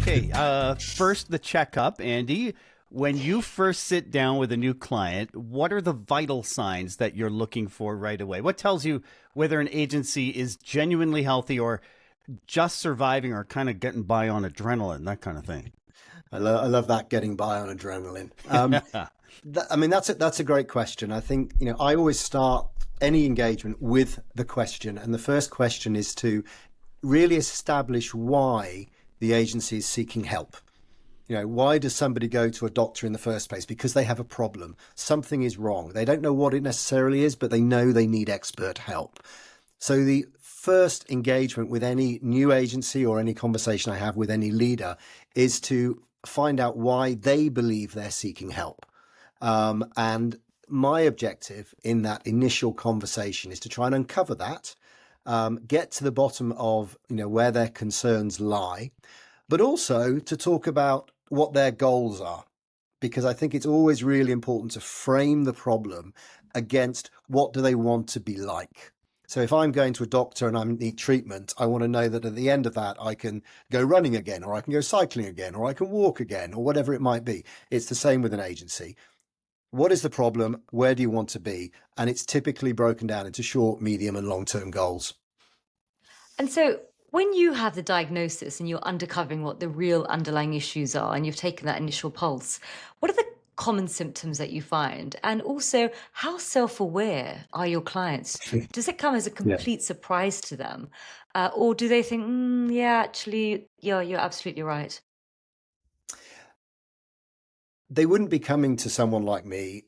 Okay, first the checkup, Andy. When you first sit down with a new client, what are the vital signs that you're looking for right away? What tells you whether an agency is genuinely healthy or just surviving or kind of getting by on adrenaline, that kind of thing? I love that, getting by on adrenaline. Yeah. That's a great question. I think, I always start any engagement with the question. And the first question is to really establish why the agency is seeking help. Why does somebody go to a doctor in the first place? Because they have a problem. Something is wrong. They don't know what it necessarily is, but they know they need expert help. So the first engagement with any new agency or any conversation I have with any leader is to find out why they believe they're seeking help. And my objective in that initial conversation is to try and uncover that, get to the bottom of, where their concerns lie, but also to talk about what their goals are. Because I think it's always really important to frame the problem against what do they want to be like. So if I'm going to a doctor and I need treatment, I want to know that at the end of that, I can go running again, or I can go cycling again, or I can walk again, or whatever it might be. It's the same with an agency. What is the problem? Where do you want to be? And it's typically broken down into short, medium, and long-term goals. And so when you have the diagnosis and you're uncovering what the real underlying issues are, and you've taken that initial pulse, what are the common symptoms that you find? And also, how self-aware are your clients? Does it come as a complete surprise to them? Or do they think, actually, you're absolutely right? They wouldn't be coming to someone like me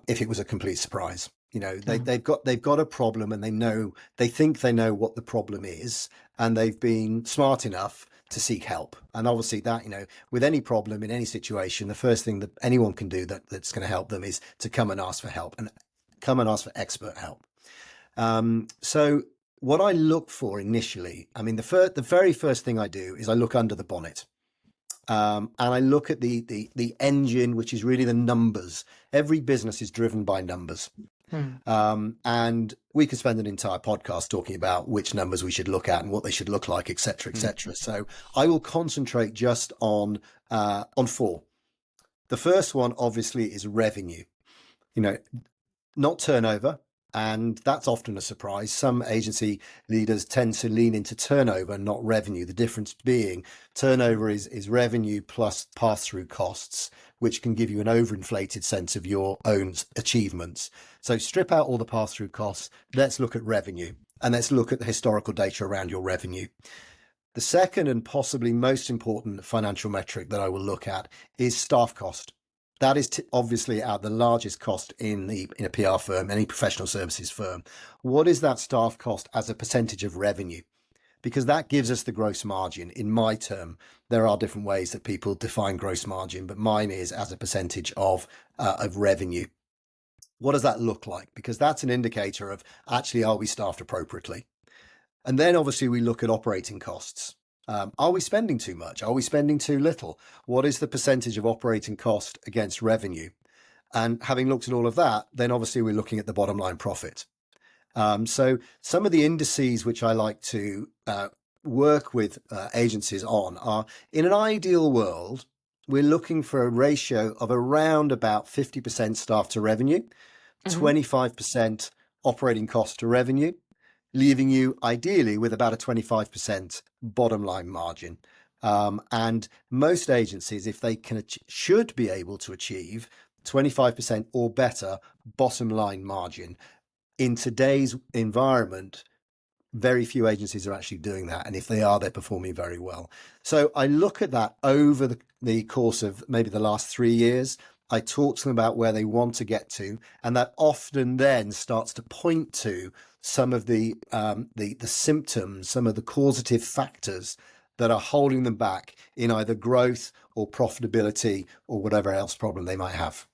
if it was a complete surprise. They've got a problem, and they think they know what the problem is, and they've been smart enough to seek help. And obviously that, with any problem in any situation, the first thing that anyone can do that's going to help them is to come and ask for help, and come and ask for expert help. So what I look for initially, the very first thing I do is I look under the bonnet. And I look at the engine, which is really the numbers. Every business is driven by numbers. And we could spend an entire podcast talking about which numbers we should look at and what they should look like, et cetera, et cetera. So I will concentrate just on four. The first one, obviously, is revenue, not turnover. And that's often a surprise. Some agency leaders tend to lean into turnover, not revenue. The difference being turnover is revenue plus pass-through costs, which can give you an overinflated sense of your own achievements. So strip out all the pass-through costs. Let's look at revenue, and let's look at the historical data around your revenue. The second and possibly most important financial metric that I will look at is staff cost. That is obviously the largest cost in a PR firm, any professional services firm. What is that staff cost as a percentage of revenue? Because that gives us the gross margin. In my term, there are different ways that people define gross margin, but mine is as a percentage of revenue. What does that look like? Because that's an indicator of actually, are we staffed appropriately? And then obviously we look at operating costs. Are we spending too much? Are we spending too little? What is the percentage of operating cost against revenue? And having looked at all of that, then obviously we're looking at the bottom line profit. So some of the indices which I like to work with agencies on are, in an ideal world, we're looking for a ratio of around about 50% staff to revenue, 25% operating cost to revenue, leaving you ideally with about a 25% bottom line margin. And most agencies, if they should be able to achieve 25% or better bottom line margin. In today's environment, very few agencies are actually doing that. And if they are, they're performing very well. So I look at that over the course of maybe the last 3 years. I talk to them about where they want to get to, and that often then starts to point to some of the symptoms, some of the causative factors that are holding them back in either growth or profitability or whatever else problem they might have.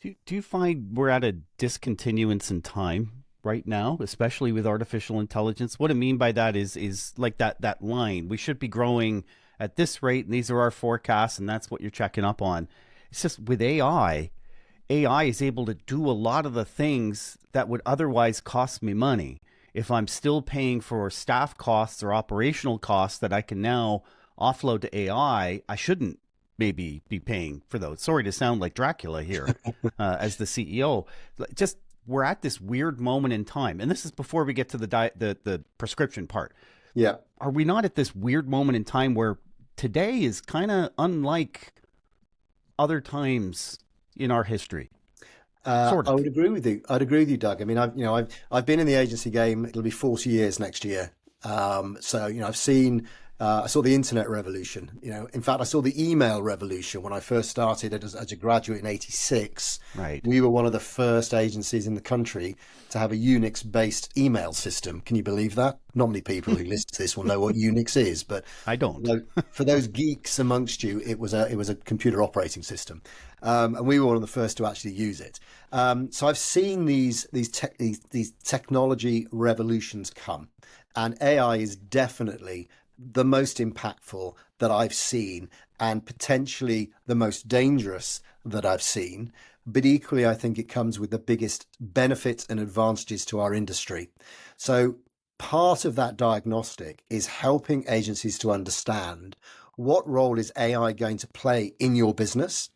Do you find we're at a discontinuance in time right now, especially with artificial intelligence? What I mean by that is like that line. We should be growing at this rate, and these are our forecasts, and that's what you're checking up on. It's just with AI is able to do a lot of the things that would otherwise cost me money. If I'm still paying for staff costs or operational costs that I can now offload to AI, I shouldn't maybe be paying for those. Sorry to sound like Dracula here as the CEO. Just we're at this weird moment in time, and this is before we get to the prescription part. Yeah. Are we not at this weird moment in time where today is kind of unlike other times in our history? Sort I of. would agree with you. I'd agree with you, Doug. I mean, I've been in the agency game. It'll be 40 years next year. So I've seen. I saw the internet revolution. In fact, I saw the email revolution when I first started as a graduate in '86. Right. We were one of the first agencies in the country to have a Unix-based email system. Can you believe that? Not many people who listen to this will know what Unix is, but I don't. for those geeks amongst you, it was a computer operating system, and we were one of the first to actually use it. So I've seen these technology revolutions come, and AI is definitely the most impactful that I've seen, and potentially the most dangerous that I've seen. But equally, I think it comes with the biggest benefits and advantages to our industry. So part of that diagnostic is helping agencies to understand what role is AI going to play in your business?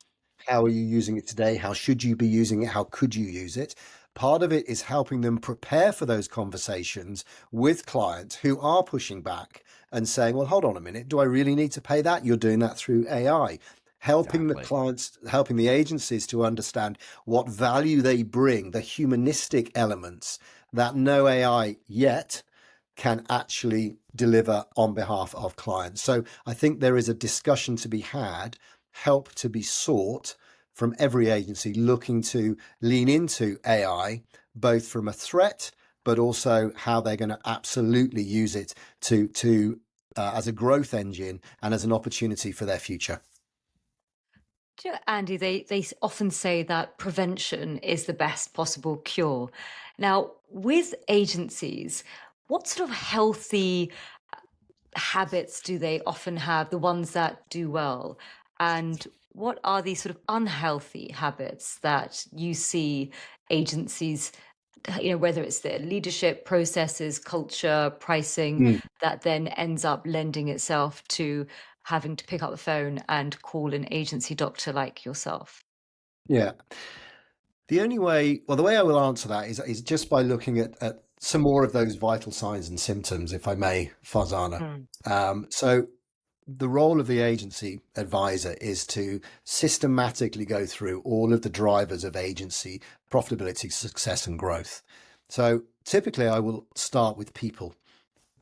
How are you using it today? How should you be using it? How could you use it? Part of it is helping them prepare for those conversations with clients who are pushing back and saying, well, hold on a minute, do I really need to pay that? You're doing that through AI. Helping the Exactly. clients, helping the agencies to understand what value they bring, the humanistic elements that no AI yet can actually deliver on behalf of clients. So I think there is a discussion to be had, help to be sought from every agency looking to lean into AI, both from a threat, but also how they're going to absolutely use it to as a growth engine and as an opportunity for their future. Do you know, Andy, they often say that prevention is the best possible cure. Now, with agencies, what sort of healthy habits do they often have, the ones that do well? And what are these sort of unhealthy habits that you see agencies, whether it's their leadership processes, culture, pricing, Mm. that then ends up lending itself to having to pick up the phone and call an agency doctor like yourself? Yeah. The way I will answer that is just by looking at some more of those vital signs and symptoms, if I may, Farzana. Mm. So the role of the agency advisor is to systematically go through all of the drivers of agency profitability, success, and growth. So typically, I will start with people.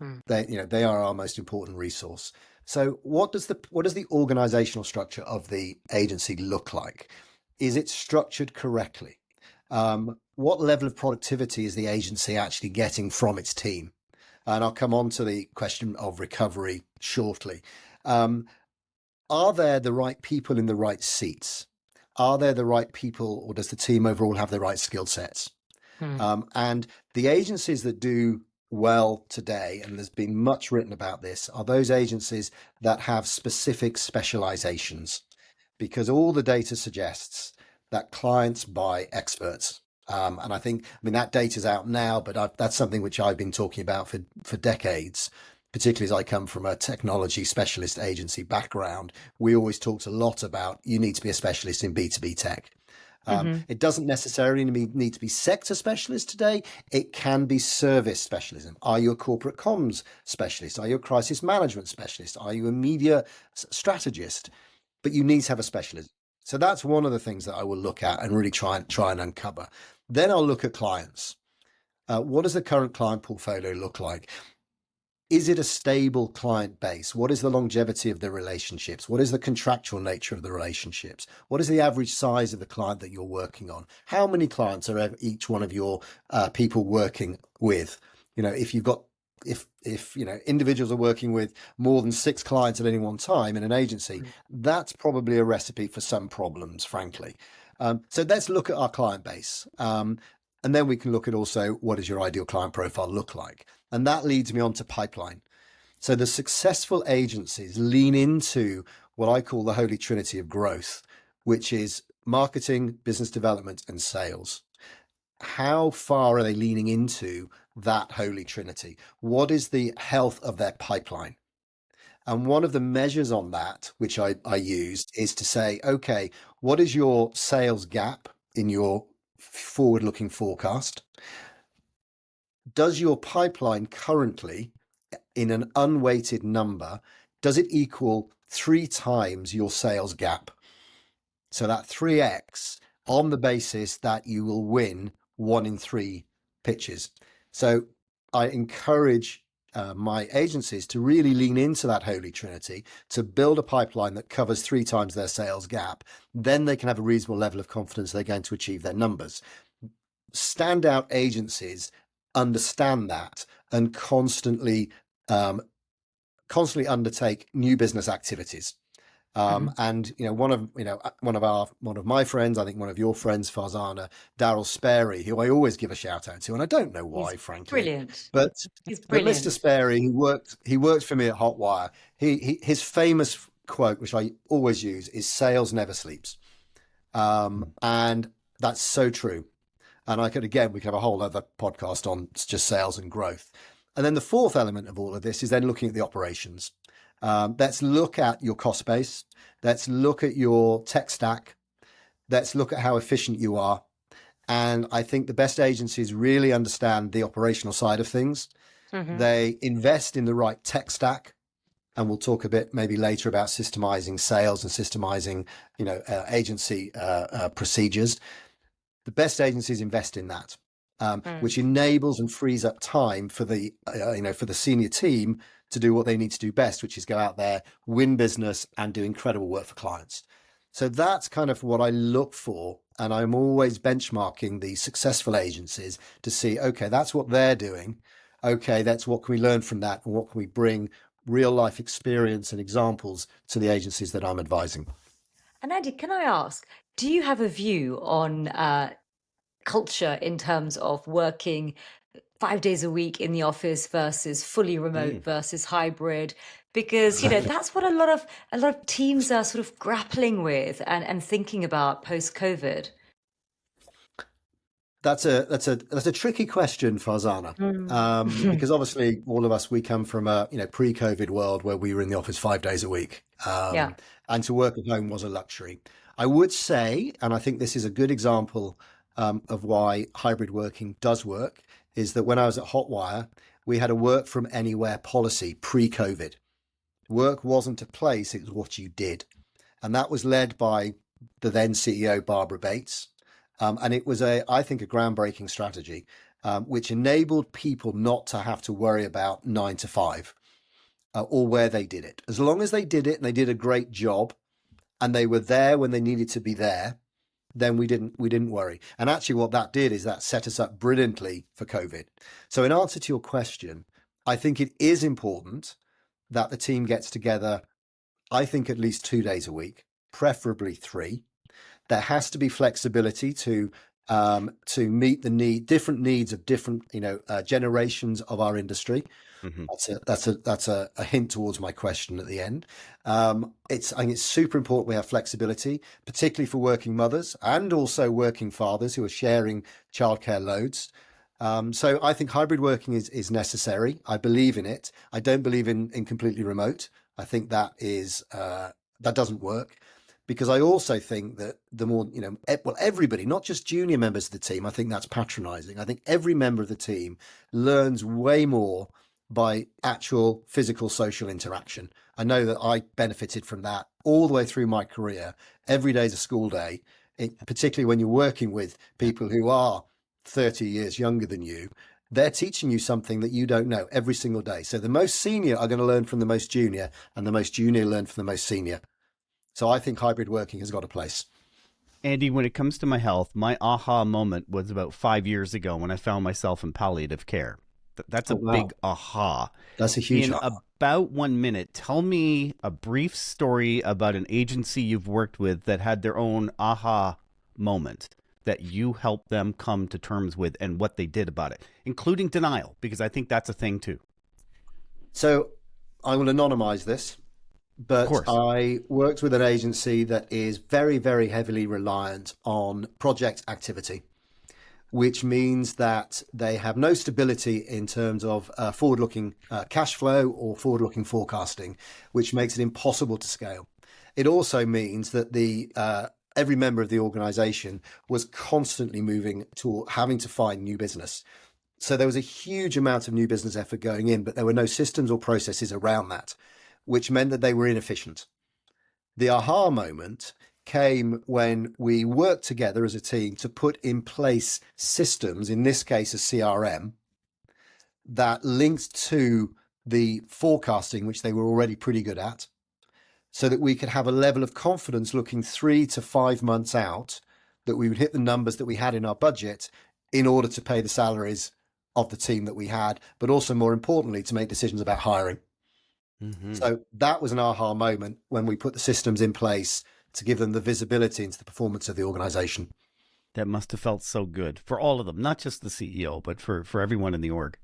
Mm. They are our most important resource. So what does the organizational structure of the agency look like? Is it structured correctly? What level of productivity is the agency actually getting from its team? And I'll come on to the question of recovery shortly. Um, are there the right people in the right seats? Are there the right people, or does the team overall have the right skill sets? Mm. And the agencies that do well today, and there's been much written about this, are those agencies that have specific specializations, because all the data suggests that clients buy experts. And I mean, that data's out now, but that's something which I've been talking about for decades, particularly as I come from a technology specialist agency background. We always talked a lot about you need to be a specialist in B2B tech. Hmm. It doesn't necessarily need to be sector specialist today. It can be service specialism. Are you a corporate comms specialist? Are you a crisis management specialist? Are you a media strategist? But you need to have a specialism. So that's one of the things that I will look at and really try and uncover. Then I'll look at clients. What does the current client portfolio look like? Is it a stable client base? What is the longevity of the relationships? What is the contractual nature of the relationships? What is the average size of the client that you're working on? How many clients are each one of your people working with? If you've got if individuals are working with more than 6 clients at any one time in an agency, that's probably a recipe for some problems, frankly. So let's look at our client base. And then we can look at also what does your ideal client profile look like? And that leads me on to pipeline. So the successful agencies lean into what I call the holy trinity of growth, which is marketing, business development, and sales. How far are they leaning into that holy trinity? What is the health of their pipeline? And one of the measures on that, which I used, is to say, okay, what is your sales gap in your forward-looking forecast? Does your pipeline currently, in an unweighted number, does it equal 3 times your sales gap? So that 3x on the basis that you will win 1 in 3 pitches. So I encourage my agencies to really lean into that holy trinity, to build a pipeline that covers 3 times their sales gap. Then they can have a reasonable level of confidence they're going to achieve their numbers. Standout agencies understand that and constantly undertake new business activities. And one of my friends, I think one of your friends, Farzana, Daryl Sperry, who I always give a shout out to, and I don't know why, He's frankly, brilliant. but He's Mr. brilliant. Sperry, he worked for me at Hotwire. His famous quote, which I always use, is "Sales never sleeps," and that's so true. And we could have a whole other podcast on just sales and growth. And then the fourth element of all of this is then looking at the operations. Let's look at your cost base. Let's look at your tech stack. Let's look at how efficient you are. And I think the best agencies really understand the operational side of things. They invest in the right tech stack. And we'll talk a bit maybe later about systemizing sales and systemizing, agency procedures. The best agencies invest in that, which enables and frees up time for the senior team to do what they need to do best, which is go out there, win business, and do incredible work for clients. So that's kind of what I look for, and I'm always benchmarking the successful agencies to see, okay, that's what they're doing. Okay, that's what can we learn from that, and what can we bring real life experience and examples to the agencies that I'm advising. And Andy, can I ask, do you have a view on culture in terms of working 5 days a week in the office versus fully remote versus hybrid? Because that's what a lot of teams are sort of grappling with and thinking about post-COVID. That's a tricky question, Farzana, because obviously all of us, we come from a pre-COVID world where we were in the office 5 days a week, Yeah. and to work at home was a luxury. I would say, and I think this is a good example of why hybrid working does work, is that when I was at Hotwire, we had a work from anywhere policy pre-COVID. Work wasn't a place; it was what you did, and that was led by the then CEO Barbara Bates. And it was I think, a groundbreaking strategy, which enabled people not to have to worry about 9 to 5 or where they did it. As long as they did it and they did a great job and they were there when they needed to be there, then we didn't worry. And actually what that did is that set us up brilliantly for COVID. So in answer to your question, I think it is important that the team gets together, I think at least 2 days a week, preferably 3. There has to be flexibility to meet the different needs of different generations of our industry. That's a hint towards my question at the end. I think it's super important we have flexibility, particularly for working mothers and also working fathers who are sharing childcare loads. So I think hybrid working is necessary. I believe in it. I don't believe in completely remote. I think that doesn't work. Because I also think that the more, everybody, not just junior members of the team, I think that's patronizing. I think every member of the team learns way more by actual physical social interaction. I know that I benefited from that all the way through my career. Every day is a school day, particularly when you're working with people who are 30 years younger than you. They're teaching you something that you don't know every single day. So the most senior are going to learn from the most junior, and the most junior learn from the most senior. So I think hybrid working has got a place. Andy, when it comes to my health, my aha moment was about 5 years ago when I found myself in palliative care. That's a big aha. That's a huge In aha. about 1 minute, tell me a brief story about an agency you've worked with that had their own aha moment that you helped them come to terms with and what they did about it, including denial, because I think that's a thing too. So I will anonymize this, Of but course. I worked with an agency that is very, very heavily reliant on project activity. which means that they have no stability in terms of forward-looking cash flow or forward-looking forecasting, which makes it impossible to scale. It also means that every member of the organization was constantly moving to having to find new business. So there was a huge amount of new business effort going in, but there were no systems or processes around that, which meant that they were inefficient. The aha moment came when we worked together as a team to put in place systems, in this case a CRM, that linked to the forecasting, which they were already pretty good at, so that we could have a level of confidence looking 3 to 5 months out that we would hit the numbers that we had in our budget in order to pay the salaries of the team that we had, but also more importantly, to make decisions about hiring. Mm-hmm. So that was an aha moment when we put the systems in place to give them the visibility into the performance of the organization. That must have felt so good for all of them, not just the CEO, but for everyone in the org.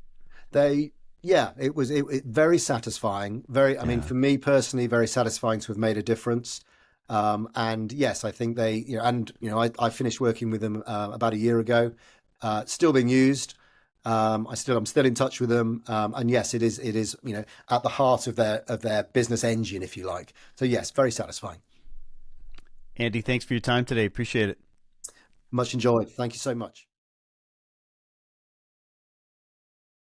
It was very satisfying. I mean, for me personally, very satisfying to have made a difference. And yes, I think I finished working with them about a year ago, still being used. I'm still in touch with them. And yes, it is, at the heart of their business engine, if you like. So yes, very satisfying. Andy, thanks for your time today. Appreciate it. Much enjoyed. Thank you so much.